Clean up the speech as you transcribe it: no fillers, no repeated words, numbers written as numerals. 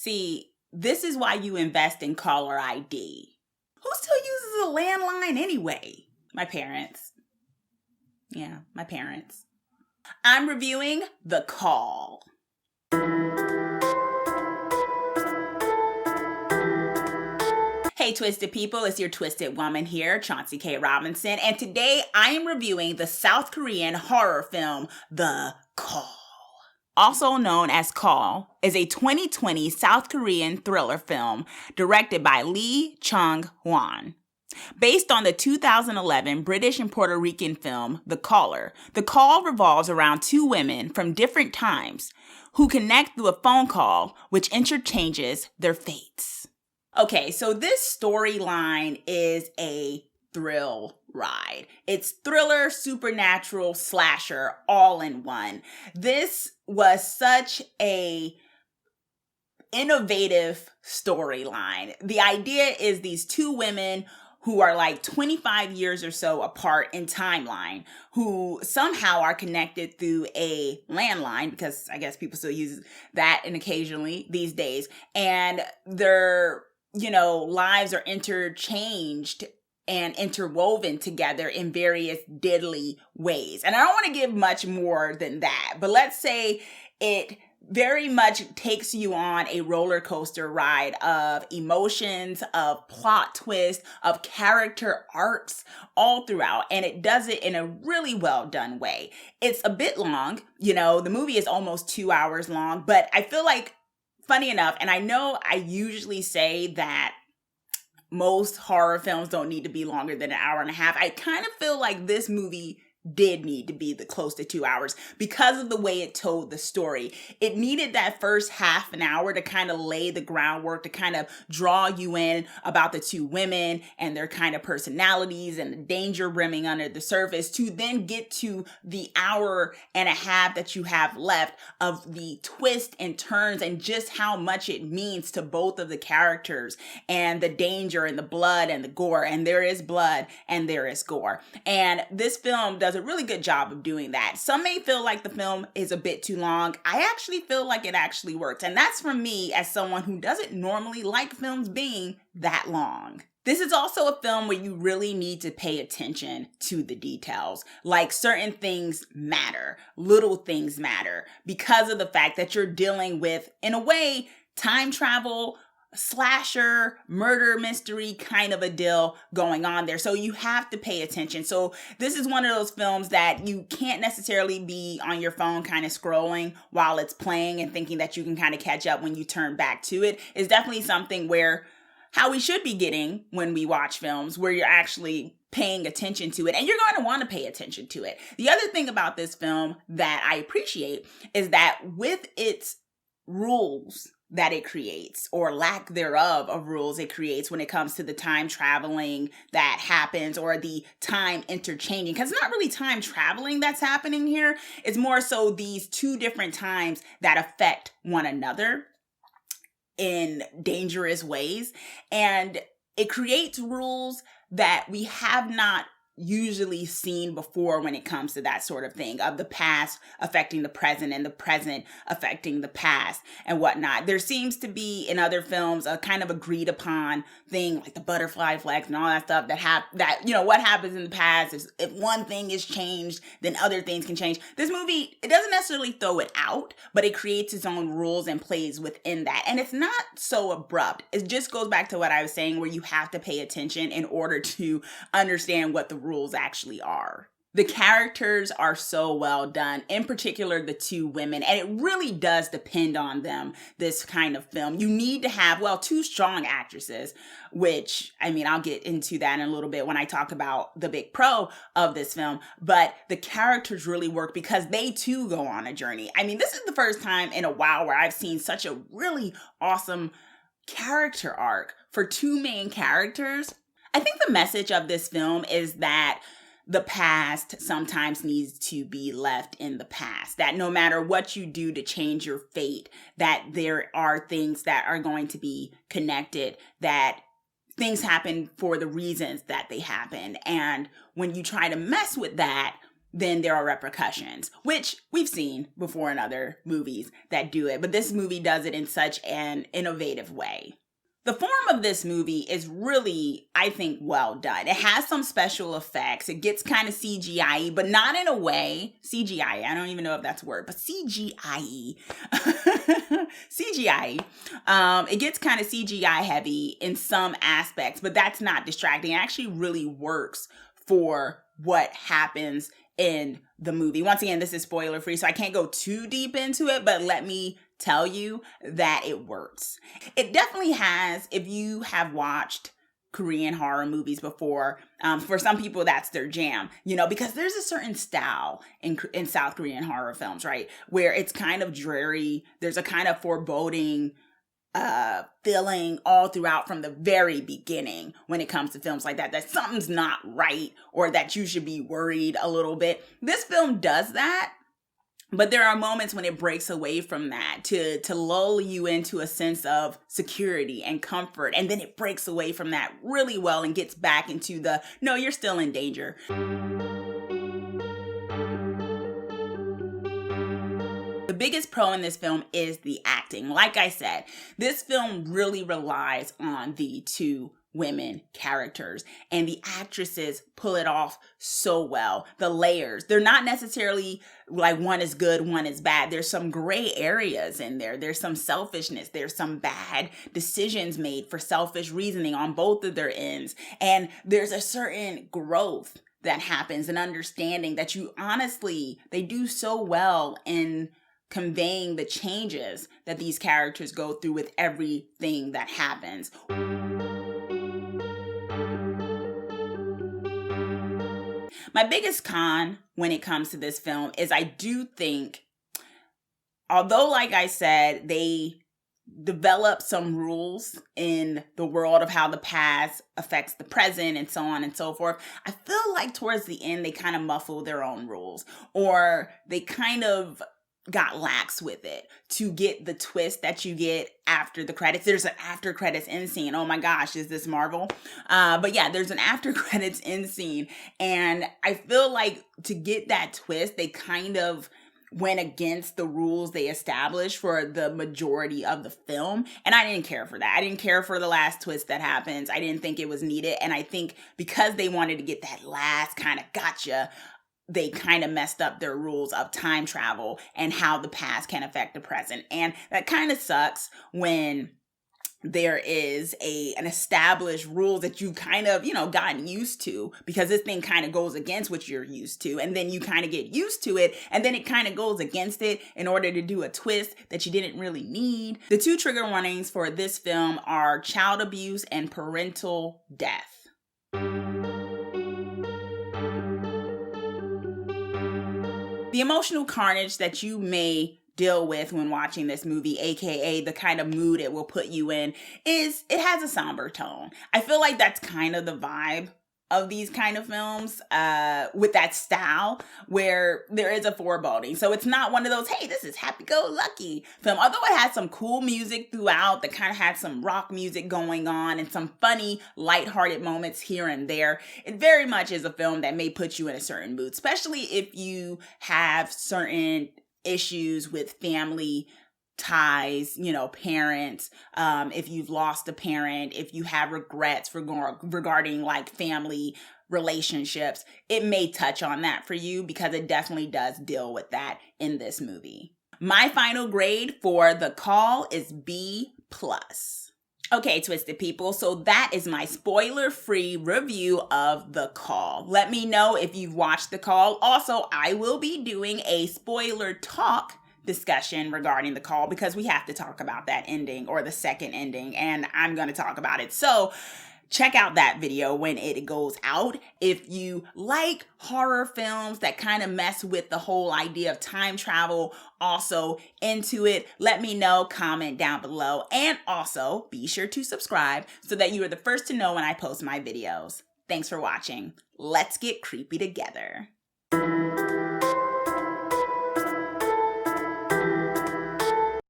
See, this is why you invest in caller ID. Who still uses a landline anyway? My parents. Yeah, my parents. I'm reviewing The Call. Hey Twisted people, it's your Twisted Woman here, Chauncey K. Robinson, and today I am reviewing the South Korean horror film, The Call. Also known as Call, is a 2020 South Korean thriller film directed by Lee Chung-hyun. Based on the 2011 British and Puerto Rican film, The Caller, The Call revolves around two women from different times who connect through a phone call which interchanges their fates. Okay, so this storyline is a thrill ride. It's thriller, supernatural, slasher, all in one. This was such a innovative storyline. The idea is these two women who are like 25 years or so apart in timeline, who somehow are connected through a landline, because I guess people still use that and occasionally these days, and their lives are interchanged and interwoven together in various deadly ways. And I don't want to give much more than that, but let's say it very much takes you on a roller coaster ride of emotions, of plot twists, of character arcs all throughout. And it does it in a really well done way. It's a bit long, the movie is almost 2 hours long, but I feel like, funny enough, and I know I usually say that most horror films don't need to be longer than an hour and a half. I kind of feel like this movie did need to be close to 2 hours because of the way it told the story. It needed that first half an hour to kind of lay the groundwork, to kind of draw you in about the two women and their kind of personalities and the danger brimming under the surface, to then get to the hour and a half that you have left of the twists and turns and just how much it means to both of the characters and the danger and the blood and the gore. And there is blood and there is gore. And this film does a really good job of doing that. Some may feel like the film is a bit too long. I actually feel like it actually works. And that's from me as someone who doesn't normally like films being that long. This is also a film where you really need to pay attention to the details. Like, certain things matter, little things matter, because of the fact that you're dealing with, in a way, time travel, slasher, murder mystery kind of a deal going on there. So you have to pay attention. So this is one of those films that you can't necessarily be on your phone kind of scrolling while it's playing and thinking that you can kind of catch up when you turn back to it. It's definitely something where how we should be getting when we watch films, where you're actually paying attention to it, and you're going to want to pay attention to it. The other thing about this film that I appreciate is that with its rules that it creates, or lack thereof of rules it creates when it comes to the time traveling that happens, or the time interchanging, because it's not really time traveling that's happening here. It's more so these two different times that affect one another in dangerous ways. And it creates rules that we have not usually seen before when it comes to that sort of thing, of the past affecting the present and the present affecting the past and whatnot. There seems to be in other films a kind of agreed upon thing, like the butterfly effect and all that stuff what happens in the past is if one thing is changed, then other things can change. This movie, it doesn't necessarily throw it out, but it creates its own rules and plays within that. And it's not so abrupt. It just goes back to what I was saying, where you have to pay attention in order to understand what the rules actually are. The characters are so well done, in particular the two women, and it really does depend on them, this kind of film. You need to have, two strong actresses, which, I'll get into that in a little bit when I talk about the big pro of this film, but the characters really work because they too go on a journey. This is the first time in a while where I've seen such a really awesome character arc for two main characters. I think the message of this film is that the past sometimes needs to be left in the past, that no matter what you do to change your fate, that there are things that are going to be connected, that things happen for the reasons that they happen. And when you try to mess with that, then there are repercussions, which we've seen before in other movies that do it. But this movie does it in such an innovative way. The form of this movie is really, I think, well done. It has some special effects. It gets kind of CGI-y, but not in a way. CGI, I don't even know if that's a word, but CGI-y. CGI. It gets kind of CGI heavy in some aspects, but that's not distracting. It actually really works for what happens in the movie. Once again, this is spoiler free, so I can't go too deep into it, but let me tell you that it works. It definitely has, if you have watched Korean horror movies before, for some people that's their jam, you know, because there's a certain style in South Korean horror films, right, where it's kind of dreary. There's a kind of foreboding feeling all throughout from the very beginning when it comes to films like that something's not right or that you should be worried a little bit. This film does that, but there are moments when it breaks away from that to lull you into a sense of security and comfort, and then it breaks away from that really well and gets back into the, no, you're still in danger. The biggest pro in this film is the acting. Like I said, this film really relies on the two women characters, and the actresses pull it off so well. The layers, they're not necessarily like one is good, one is bad. There's some gray areas in there. There's some selfishness. There's some bad decisions made for selfish reasoning on both of their ends. And there's a certain growth that happens, an understanding that you honestly, they do so well in conveying the changes that these characters go through with everything that happens. My biggest con when it comes to this film is I do think, although, like I said, they develop some rules in the world of how the past affects the present and so on and so forth, I feel like towards the end, they kind of muffle their own rules, or they kind of got lax with it to get the twist that you get after the credits. There's an after credits end scene. Oh my gosh, is this Marvel? But yeah, there's an after credits end scene. And I feel like to get that twist, they kind of went against the rules they established for the majority of the film. And I didn't care for that. I didn't care for the last twist that happens. I didn't think it was needed. And I think because they wanted to get that last kind of gotcha, they kind of messed up their rules of time travel and how the past can affect the present. And that kind of sucks when there is an established rule that you kind of, gotten used to, because this thing kind of goes against what you're used to. And then you kind of get used to it, and then it kind of goes against it in order to do a twist that you didn't really need. The two trigger warnings for this film are child abuse and parental death. The emotional carnage that you may deal with when watching this movie, aka the kind of mood it will put you in, it has a somber tone. I feel like that's kind of the vibe of these kind of films, with that style where there is a foreboding. So it's not one of those, hey, this is happy-go-lucky film. Although it has some cool music throughout that kind of had some rock music going on and some funny, lighthearted moments here and there, it very much is a film that may put you in a certain mood, especially if you have certain issues with family ties, parents, if you've lost a parent, if you have regrets regarding like family relationships, it may touch on that for you, because it definitely does deal with that in this movie. My final grade for The Call is B+. Okay, Twisted People, so that is my spoiler-free review of The Call. Let me know if you've watched The Call. Also, I will be doing a spoiler talk discussion regarding The Call, because we have to talk about that ending, or the second ending, and I'm going to talk about it. So check out that video when it goes out. If you like horror films that kind of mess with the whole idea of time travel, also into it, let me know, comment down below, and also be sure to subscribe so that you are the first to know when I post my videos. Thanks for watching. Let's get creepy together.